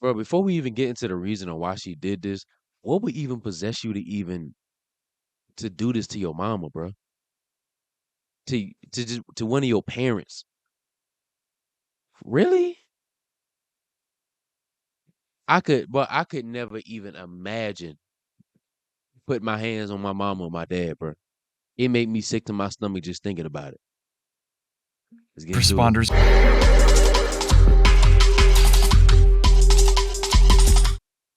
Bro, before we even get into the reason on why she did this, what would even possess you to even to do this to your mama, bro? To one of your parents? Really? I could never even imagine putting my hands on my mama or my dad, bro. It made me sick to my stomach just thinking about it. Let's get into it. Responders.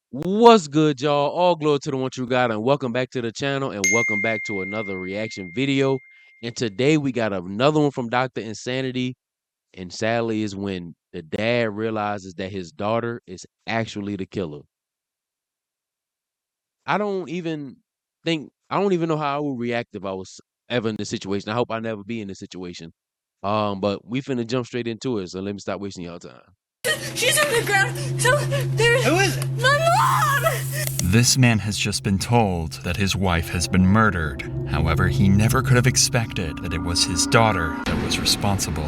What's good, y'all? All glory to the one true God, and welcome back to the channel, and welcome back to another reaction video. And today we got another one from Dr. Insanity, and sadly is when the dad realizes that his daughter is actually the killer. I don't even know how I would react if I was ever in this situation. I hope I never be in this situation. But we finna jump straight into it, so let me stop wasting y'all time. She's on the ground. So there's Who is it? my mom. This man has just been told that his wife has been murdered. However, he never could have expected that it was his daughter that was responsible.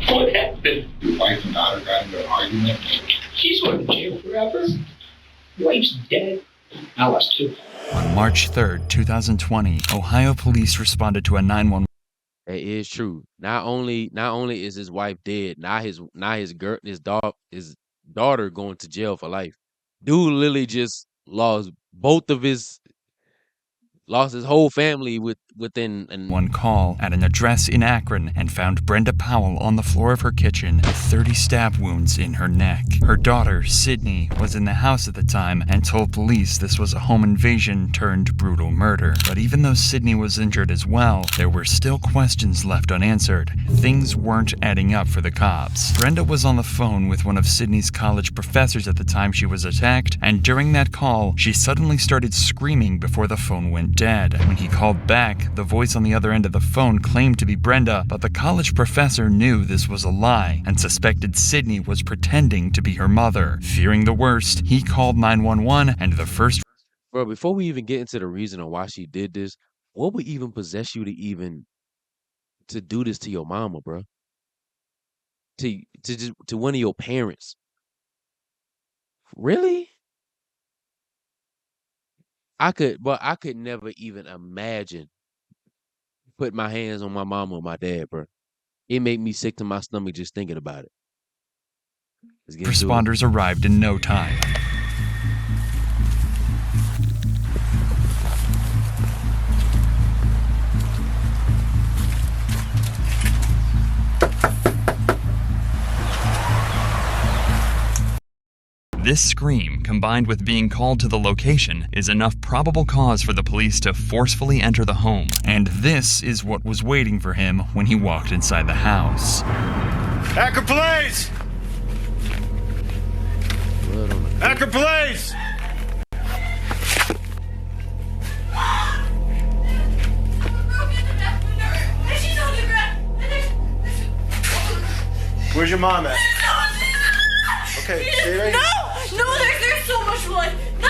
What happened? Your wife and daughter got into an argument. She's going to jail forever. Wife's dead. I was too. On March 3rd, 2020, Ohio police responded to a 911. That is true. Not only is his wife dead, his daughter going to jail for life. Dude literally just lost his whole family within One call at an address in Akron and found Brenda Powell on the floor of her kitchen with 30 stab wounds in her neck. Her daughter, Sydney, was in the house at the time and told police this was a home invasion turned brutal murder. But even though Sydney was injured as well, there were still questions left unanswered. Things weren't adding up for the cops. Brenda was on the phone with one of Sydney's college professors at the time she was attacked, and during that call, she suddenly started screaming before the phone went dead. When he called back, the voice on the other end of the phone claimed to be Brenda, but the college professor knew this was a lie and suspected Sydney was pretending to be her mother. Fearing the worst, he called 911 and the first... Bro, before we even get into the reason on why she did this, what would even possess you to even to do this to your mama, bro? To one of your parents? Really? I could never even imagine putting my hands on my mama or my dad, bro. It made me sick to my stomach just thinking about it. Let's get into it. Responders arrived in no time. This scream, combined with being called to the location, is enough probable cause for the police to forcefully enter the home. And this is what was waiting for him when he walked inside the house. Akron Police! Akron Police! She's on the ground. Where's your mom at? Okay, stay right here. No, there's so much blood. No,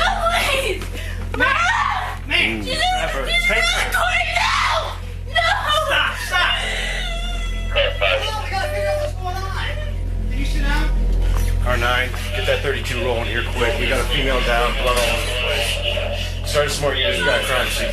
please. Mom! Man, She's grab her. in Take the her. corner now. No! Stop! We gotta figure out what's going on. Can you sit down? R9, get that 32 rolling here quick. We got a female down, blood all over the place. Start smart units, we got a crime scene.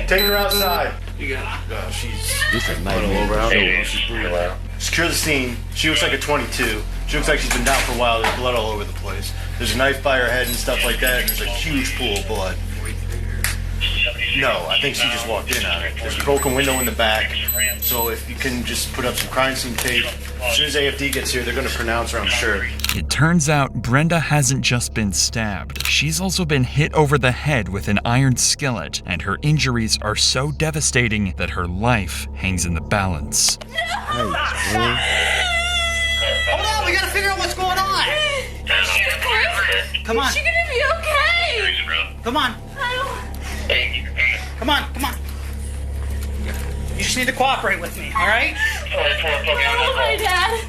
Taking her outside. You got it. She's This is blood all over. I don't know. She's bleeding out. Secure the scene. She looks like a 22. She looks like she's been down for a while. There's blood all over the place. There's a knife by her head and stuff like that, and there's a huge pool of blood. No, I think she just walked in on it. There's a broken window in the back. So if you can just put up some crime scene tape. As soon as AFD gets here, they're going to pronounce her, I'm sure. It turns out Brenda hasn't just been stabbed. She's also been hit over the head with an iron skillet, and her injuries are so devastating that her life hangs in the balance. Hold on, we gotta figure out what's going on. Come on. Is she gonna be okay? Come on. Come on. You just need to cooperate with me, all right? I want my dad.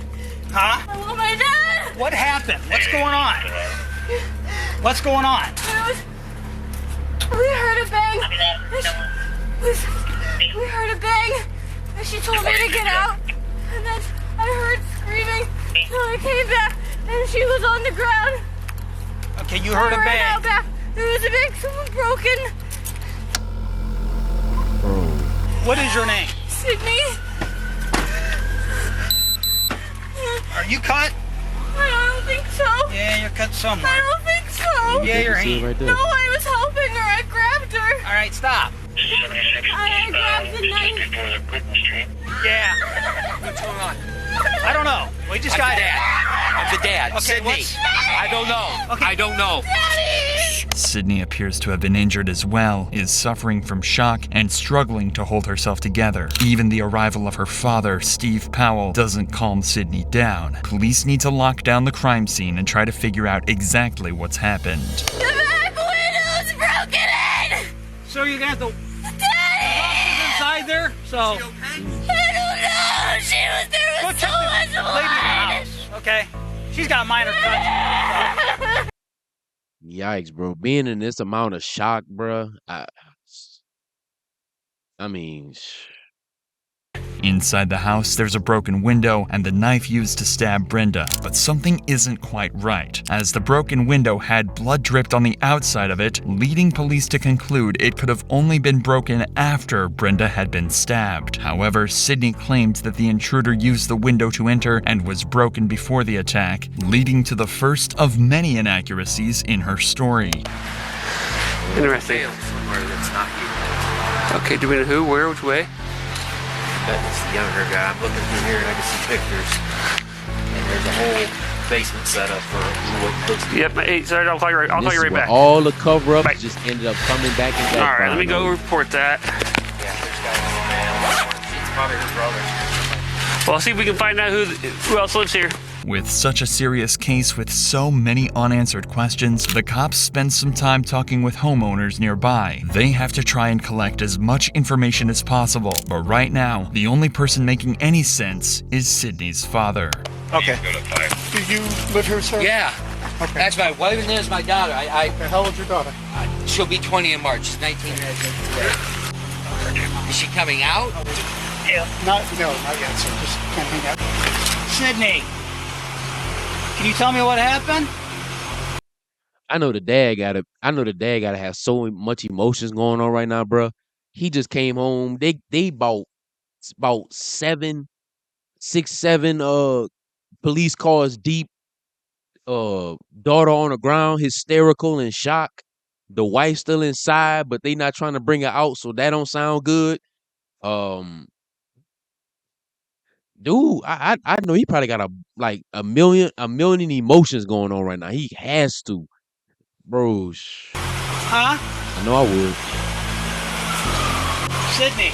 Huh? I want my dad. What happened? What's going on? What's going on? We heard a bang. We heard a bang. And she told me to get out. And then I heard screaming. So I came back and she was on the ground. Okay, you heard a I ran out bang. back. There was a bang. Someone broken. Bro. What is your name? Sydney. Are you cut? I don't think so. Yeah, you're cut I somewhere. don't think so. Yeah, your See it hand. right there. No, I was helping her. I grabbed her. All right, stop. I grabbed the knife. Yeah. What's going on? I don't know. We just I'm got the dad. I'm the dad. Okay, Sydney. what's- I don't know. Okay. I don't know. Sydney appears to have been injured as well, is suffering from shock, and struggling to hold herself together. Even the arrival of her father, Steve Powell, doesn't calm Sydney down. Police need to lock down the crime scene and try to figure out exactly what's happened. The back window's broken in. So you're gonna have to Daddy. inside there. So I don't know. There go was check so much the lady in the blood. house. Okay. She's got minor cuts. Yikes, bro. Being in this amount of shock, bro. I mean, Inside the house, there's a broken window and the knife used to stab Brenda, but something isn't quite right, as the broken window had blood dripped on the outside of it, leading police to conclude it could have only been broken after Brenda had been stabbed. However, Sydney claimed that the intruder used the window to enter and was broken before the attack, leading to the first of many inaccuracies in her story. Interesting. Somewhere that's not you. Okay, do we know who, where, which way? That's the younger guy. I'm looking through here and I can see pictures. And there's a whole basement set up for what looks like. Yep, hey, sorry, I'll call you right, I'll this call you is right where back. all the cover-ups Right. just ended up coming back in All right, let me background. go report that. Yeah, there's got a little man. It's probably her brother. Well, I'll see if we can find out who else lives here. With such a serious case with so many unanswered questions, the cops spend some time talking with homeowners nearby. They have to try and collect as much information as possible, but right now, the only person making any sense is Sydney's father. Okay. Do you live here, sir? Yeah. Okay. That's my wife and there's my daughter. How old's your daughter? She'll be 20 in March. She's 19 today. Is she coming out? No, not yet, sir. Just kind of hang out. Sydney, can you tell me what happened? I know the dad gotta have so much emotions going on right now, bro. He just came home. They bought about 7 police cars deep. Daughter on the ground, hysterical and shock. The wife still inside, but they not trying to bring her out, so that don't sound good. Dude, I know he probably got a million emotions going on right now. He has to, bro. Huh? I know I would. Sydney.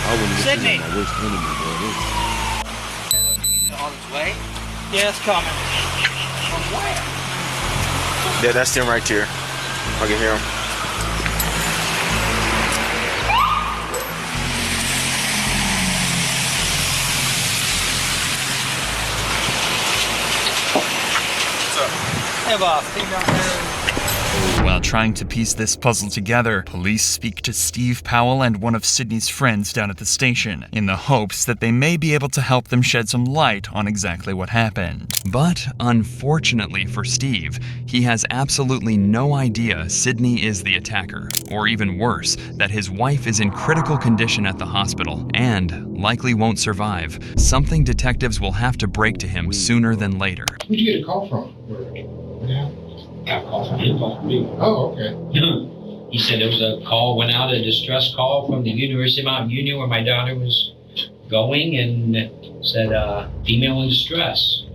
I wouldn't wish Sydney. this on my worst enemy, bro. On its way? Yeah, it's coming. From where? Yeah, that's them right there. I can hear them. I have a female here. While trying to piece this puzzle together, police speak to Steve Powell and one of Sydney's friends down at the station, in the hopes that they may be able to help them shed some light on exactly what happened. But unfortunately for Steve, he has absolutely no idea Sydney is the attacker, or even worse, that his wife is in critical condition at the hospital and likely won't survive, something detectives will have to break to him sooner than later. Who'd you get a call from? Yeah. Got a call from him, called me. Oh, okay. He said there was a call, went out, a distress call from the University of Mount Union where my daughter was going, and said, female in distress.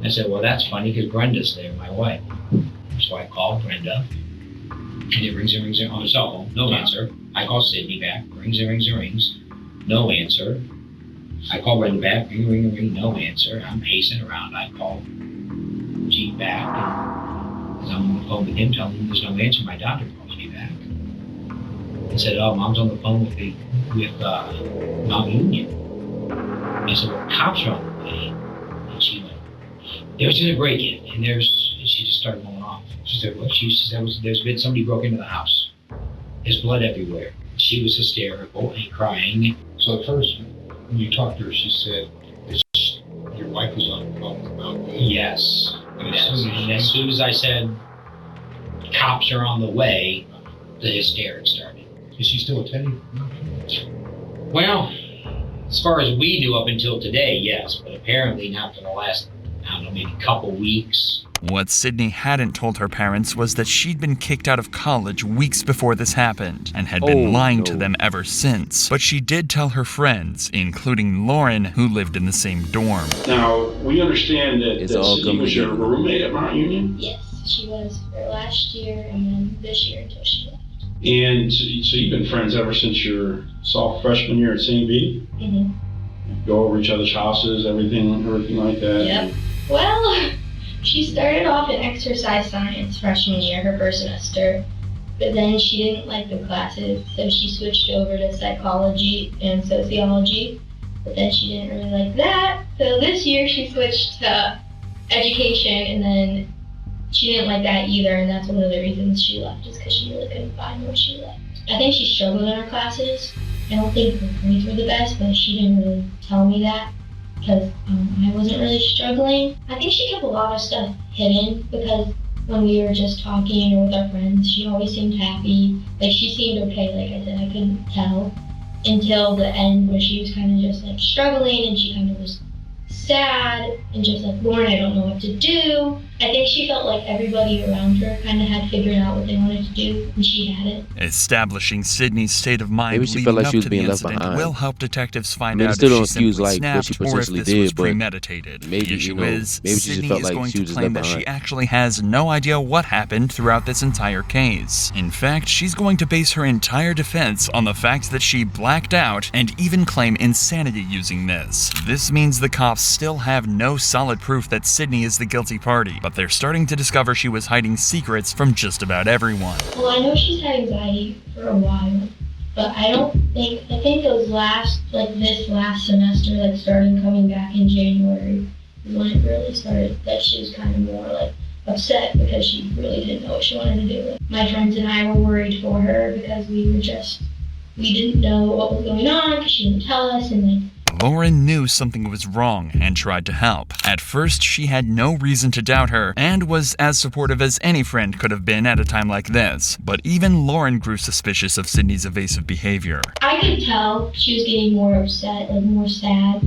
I said, well, that's funny because Brenda's there, my wife. So I called Brenda, and it rings and rings on the cell phone, no answer. I call Sydney back, rings and rings and rings, no answer. I call Brenda back, ring, no answer. I'm pacing around. I call G back, and I'm on the phone with him, telling him there's no answer. My doctor calls me back and said, "Oh, Mom's on the phone with Mount Union." I said, "Well, cops are on the way." And she went, "There's been a break-in," and she just started going off. She said, "What?" She said, "There's been somebody broke into the house. There's blood everywhere." She was hysterical and crying. So at first, when you talked to her, she said that your wife was on the phone with Mount Union. Yes. And As soon as I said cops are on the way, the hysterics started. Is she still attending? Well, as far as we knew up until today, yes, but apparently not for the last, I don't know, maybe couple weeks. What Sydney hadn't told her parents was that she'd been kicked out of college weeks before this happened and had been lying to them ever since. But she did tell her friends, including Lauren, who lived in the same dorm. Now, we understand that Sydney was your roommate at Mount Union? Yes, she was for last year and then this year until she left. And so you've been friends ever since your freshman year at St. B? Mm-hmm. Go over each other's houses, everything like that? Yep. Well, she started off in exercise science freshman year, her first semester, but then she didn't like the classes, so she switched over to psychology and sociology, but then she didn't really like that, so this year she switched to education, and then she didn't like that either, and that's one of the reasons she left, is because she really couldn't find what she liked. I think she struggled in her classes. I don't think her grades were the best, but she didn't really tell me that, because I wasn't really struggling. I think she kept a lot of stuff hidden, because when we were just talking or with our friends, she always seemed happy. Like, she seemed okay, like I said, I couldn't tell until the end where she was kind of just like struggling and she kind of was sad and just like, Lauren, I don't know what to do. I think she felt like everybody around her kind of had figured out what they wanted to do, and she hadn't. Establishing Sydney's state of mind Maybe she leading felt like up she was to the being left incident behind. will help detectives find I mean, out still if don't she simply excuse, like, what snapped she or if potentially this did, was but premeditated. maybe, The issue is, maybe she just Sydney felt is like going she to was just claim left that she behind. actually has no idea what happened throughout this entire case. In fact, she's going to base her entire defense on the fact that she blacked out and even claim insanity using this. This means the cops still have no solid proof that Sydney is the guilty party, but they're starting to discover she was hiding secrets from just about everyone. Well, I know she's had anxiety for a while, but I think it was this last semester, like starting coming back in January, is when it really started, that she was kind of more like upset because she really didn't know what she wanted to do. My friends and I were worried for her because we didn't know what was going on because she didn't tell us, and like, Lauren knew something was wrong and tried to help. At first, she had no reason to doubt her and was as supportive as any friend could have been at a time like this. But even Lauren grew suspicious of Sydney's evasive behavior. I could tell she was getting more upset, like more sad,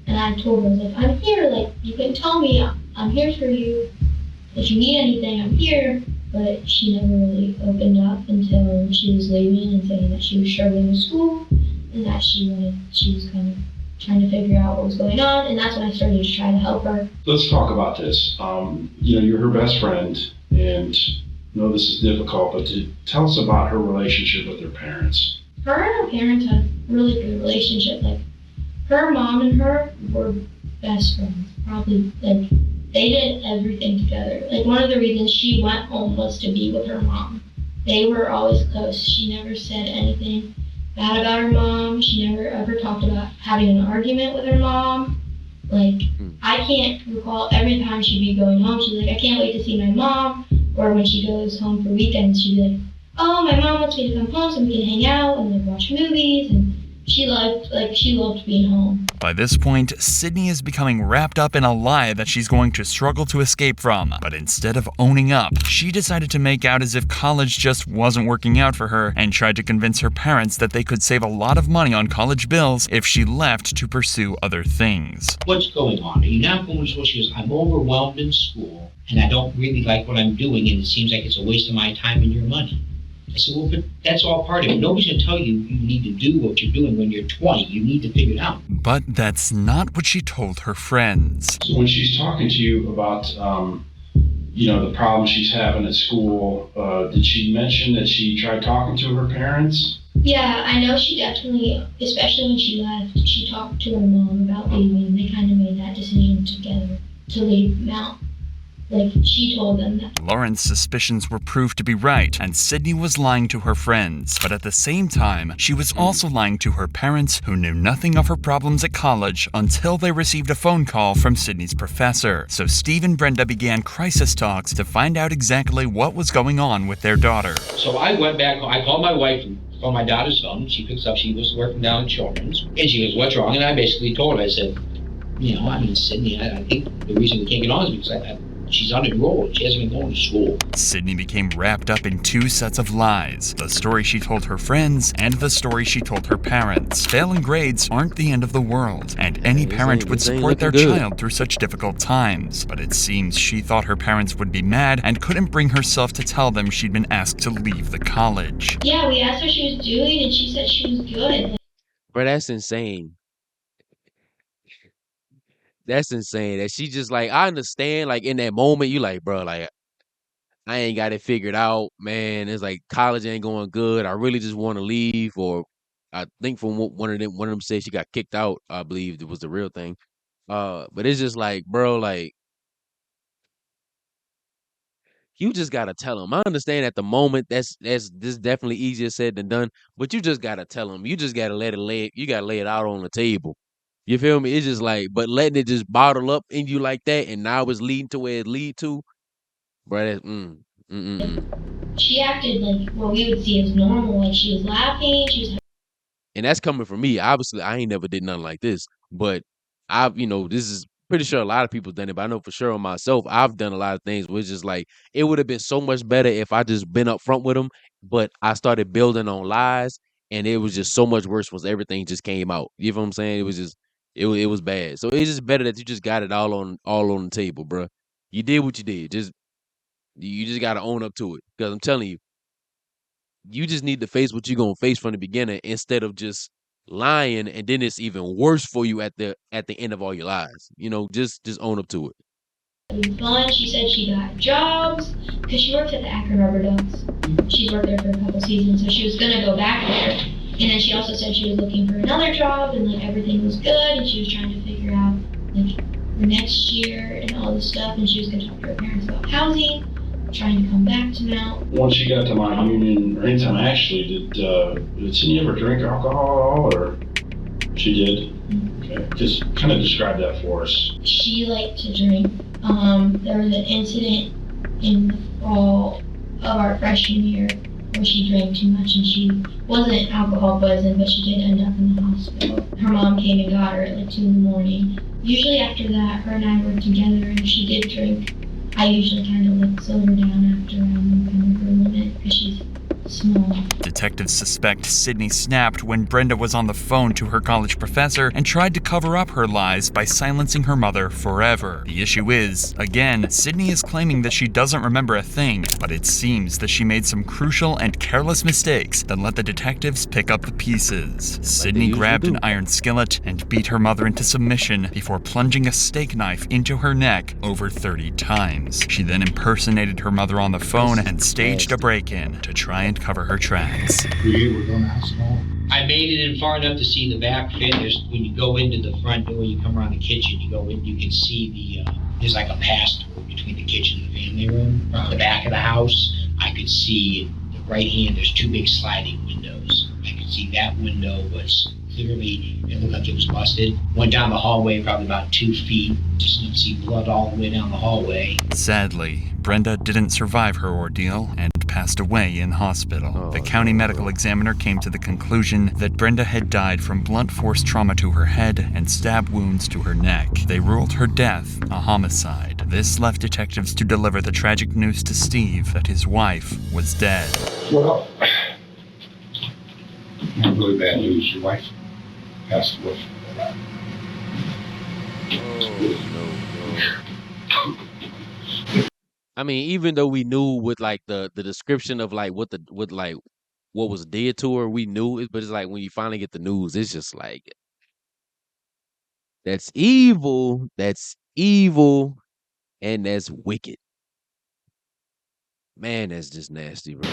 and I told her, I was like, I'm here, like, you can tell me, I'm here for you. If you need anything, I'm here. But she never really opened up until she was leaving and saying that she was struggling with school and that she was kind of trying to figure out what was going on, and that's when I started to try to help her. Let's talk about this. You're her best friend, and I know this is difficult, but tell us about her relationship with her parents. Her and her parents had a really good relationship. Like, her mom and her were best friends. Probably, like, they did everything together. Like, one of the reasons she went home was to be with her mom. They were always close. She never said anything bad about her mom. She never ever talked about having an argument with her mom. Like, I can't recall every time she'd be going home, she's like, I can't wait to see my mom. Or when she goes home for weekends, she'd be like, oh, my mom wants me to come home so we can hang out and like watch movies. And she loved being home. By this point, Sydney is becoming wrapped up in a lie that she's going to struggle to escape from. But instead of owning up, she decided to make out as if college just wasn't working out for her and tried to convince her parents that they could save a lot of money on college bills if she left to pursue other things. What's going on? Are you not going to school? She goes, I'm overwhelmed in school, and I don't really like what I'm doing, and it seems like it's a waste of my time and your money. I said, well, but that's all part of it. Nobody's going to tell you you need to do what you're doing when you're 20. You need to figure it out. But that's not what she told her friends. So when she's talking to you about, the problems she's having at school, did she mention that she tried talking to her parents? Yeah, I know she definitely, especially when she left, she talked to her mom about leaving. They kind of made that decision together to leave Mount. Like, she told them that. Lauren's suspicions were proved to be right, and Sydney was lying to her friends. But at the same time, she was also lying to her parents, who knew nothing of her problems at college until they received a phone call from Sydney's professor. So Steve and Brenda began crisis talks to find out exactly what was going on with their daughter. So I went back, I called my wife on my daughter's phone. She picks up, she was working down at Children's. And she goes, what's wrong? And I basically told her, I said, Sydney, I think the reason we can't get on is because She's unenrolled. She hasn't been going to school. Sydney became wrapped up in 2 sets of lies, the story she told her friends and the story she told her parents. Failing grades aren't the end of the world, and any parent would support their child through such difficult times. But it seems she thought her parents would be mad and couldn't bring herself to tell them she'd been asked to leave the college. Yeah, we asked her what she was doing, and she said she was good. Bro, that's insane. That's insane. That she just like, I understand, like in that moment, you like, bro, like I ain't got it figured out, man. It's like college ain't going good. I really just want to leave. Or I think from one of them said she got kicked out. I believe it was the real thing. But it's just like, bro, like you just gotta tell them. I understand at the moment that's this definitely easier said than done. But you just gotta tell them. You just gotta you gotta lay it out on the table. You feel me? It's just like, but letting it just bottle up in you like that, and now it's leading to where it lead to, bro. That's She acted like what we would see as normal, like she was laughing, she was. And that's coming from me. Obviously, I ain't never did nothing like this, but this is pretty sure a lot of people done it. But I know for sure on myself, I've done a lot of things where it's just like it would have been so much better if I just been up front with them. But I started building on lies, and it was just so much worse once everything just came out. You know what I'm saying? It was just it was bad. So it's just better that you just got it all on the table, bro. You did what you did. You just got to own up to it. Because I'm telling you, you just need to face what you're going to face from the beginning instead of just lying, and then it's even worse for you at the end of all your lies. Just own up to it. Fun. She said she got jobs because she worked at the Akron Rubber Ducks. She's worked there for a couple seasons, so she was gonna go back there. And then she also said she was looking for another job, and like everything was good, and she was trying to figure out like for next year and all this stuff. And she was gonna talk to her parents about housing, trying to come back to Mount. Once she got to Mount Union, or anytime actually, did Sydney ever drink alcohol, or she did? Okay. Just kind of describe that for us. She liked to drink. There was an incident in the fall of our freshman year where she drank too much, and she wasn't alcohol poisoned, but she did end up in the hospital. Her mom came and got her at like 2 a.m. Usually after that, her and I were together, and if she did drink, I usually kind of like slow her down after kind of her limit because she's small. Detectives suspect Sydney snapped when Brenda was on the phone to her college professor and tried to cover up her lies by silencing her mother forever. The issue is, again, Sydney is claiming that she doesn't remember a thing, but it seems that she made some crucial and careless mistakes that let the detectives pick up the pieces. Sydney grabbed an iron skillet and beat her mother into submission before plunging a steak knife into her neck over 30 times. She then impersonated her mother on the phone and staged a break-in to try and cover her tracks. I made it in far enough to see the back fit. When you go into the front door, you come around the kitchen, you go in, you can see there's like a pass-through between the kitchen and the family room. From the back of the house, I could see the right hand, there's 2 big sliding windows. I could see that window was clearly, it looked like it was busted. Went down the hallway probably about 2 feet, just you can see blood all the way down the hallway. Sadly, Brenda didn't survive her ordeal and passed away in hospital. The county medical examiner came to the conclusion that Brenda had died from blunt force trauma to her head and stab wounds to her neck. They ruled her death a homicide. This left detectives to deliver the tragic news to Steve that his wife was dead. Well, not really bad news. Your wife passed away. I mean, even though we knew with like the description of like what was dead to her, we knew it, but it's like when you finally get the news, it's just like that's evil, and that's wicked. Man, that's just nasty, bro.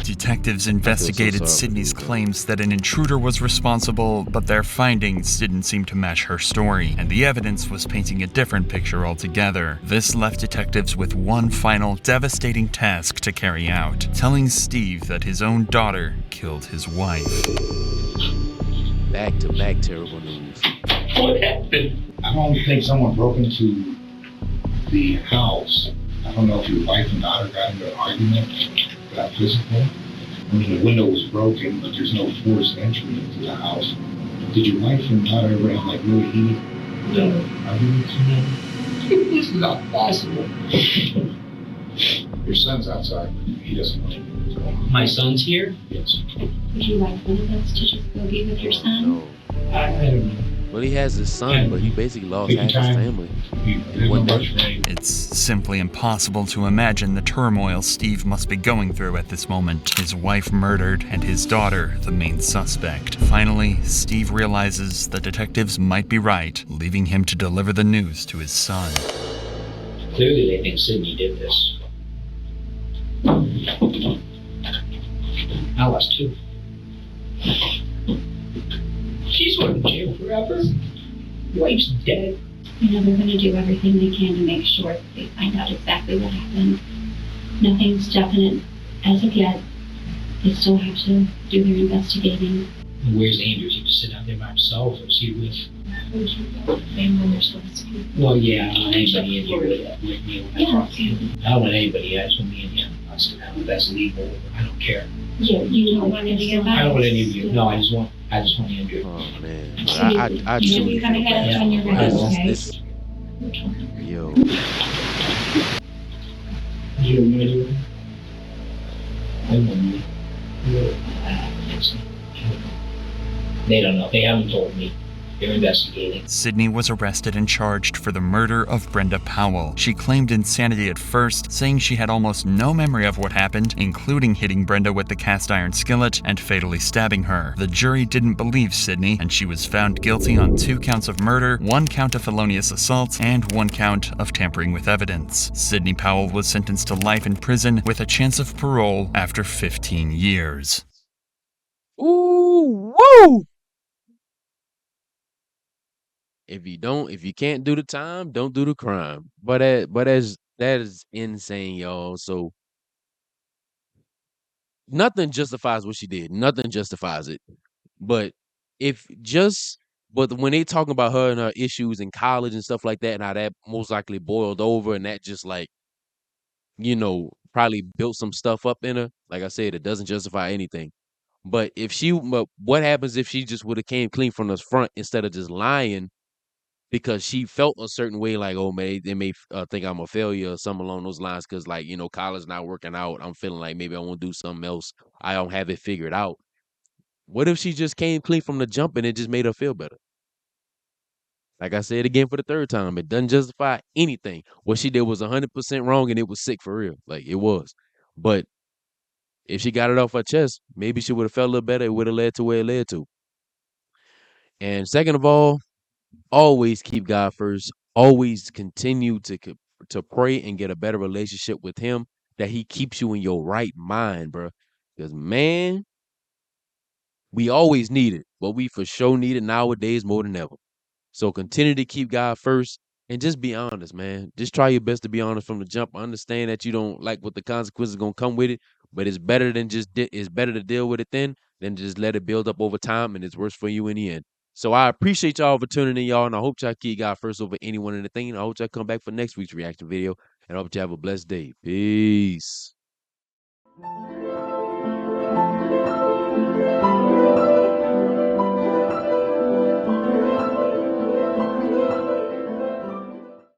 Detectives investigated Sydney's claims that an intruder was responsible, but their findings didn't seem to match her story, and the evidence was painting a different picture altogether. This left detectives with one final devastating task to carry out, telling Steve that his own daughter killed his wife. Back-to-back terrible news. What happened? I don't think someone broke into the house. I don't know if your wife and daughter got into an argument, got physical. I mean, the window was broken, but there's no forced entry into the house. Did your wife and daughter ever have like really heated arguments? It's not possible. Your son's outside. He doesn't know what's going on. My son's here? Yes. Would you like one of us to just go be with your son? I don't know. Well, he has his son, but he basically lost half his family in one day. It's simply impossible to imagine the turmoil Steve must be going through at this moment. His wife murdered and his daughter the main suspect. Finally, Steve realizes the detectives might be right, leaving him to deliver the news to his son. Clearly they think Sydney did this. I lost two. She's going to jail forever. Wife's dead. You know, they're going to do everything they can to make sure that they find out exactly what happened. Nothing's definite as of yet. They still have to do their investigating. Where's Andrews? He just sit out there by himself, or is he with? Would you go with family or supposed to be? Well, yeah, I don't want anybody in here with me when I talk to him. I don't want anybody. I just want me and him. I sit down with that's legal. I don't care. Yeah, you don't want any of that? I don't want any of you. No, I just want Andrew. Oh man, So I you truly kind of feel had bad. it on your head, okay? Yo, You know me? I know me. They don't know. They haven't told me. They're investigating. Sydney was arrested and charged for the murder of Brenda Powell. She claimed insanity at first, saying she had almost no memory of what happened, including hitting Brenda with the cast iron skillet and fatally stabbing her. The jury didn't believe Sydney, and she was found guilty on 2 counts of murder, 1 count of felonious assault, and 1 count of tampering with evidence. Sydney Powell was sentenced to life in prison with a chance of parole after 15 years. ooh, woo! If you can't do the time, don't do the crime. But that is insane, y'all. So nothing justifies what she did. Nothing justifies it. But but when they talking about her and her issues in college and stuff like that, and how that most likely boiled over, and that just like, probably built some stuff up in her. Like I said, it doesn't justify anything. But what happens if she just would have came clean from the front instead of just lying? Because she felt a certain way, like, oh, they may think I'm a failure or something along those lines. Because, like, college not working out. I'm feeling like maybe I want to do something else. I don't have it figured out. What if she just came clean from the jump and it just made her feel better? Like I said again for the 3rd time, it doesn't justify anything. What she did was 100% wrong, and it was sick for real. Like, it was. But if she got it off her chest, maybe she would have felt a little better. It would have led to where it led to. And second of all, always keep God first. Always continue to pray and get a better relationship with Him, that He keeps you in your right mind, bro. Because, man, we always need it, but we for sure need it nowadays more than ever. So continue to keep God first and just be honest, man. Just try your best to be honest from the jump. I understand that you don't like what the consequences gonna come with it, but it's better to deal with it then than just let it build up over time, and it's worse for you in the end. So I appreciate y'all for tuning in, y'all, and I hope y'all keep God first over anyone and anything. I hope y'all come back for next week's reaction video, and I hope y'all have a blessed day. Peace.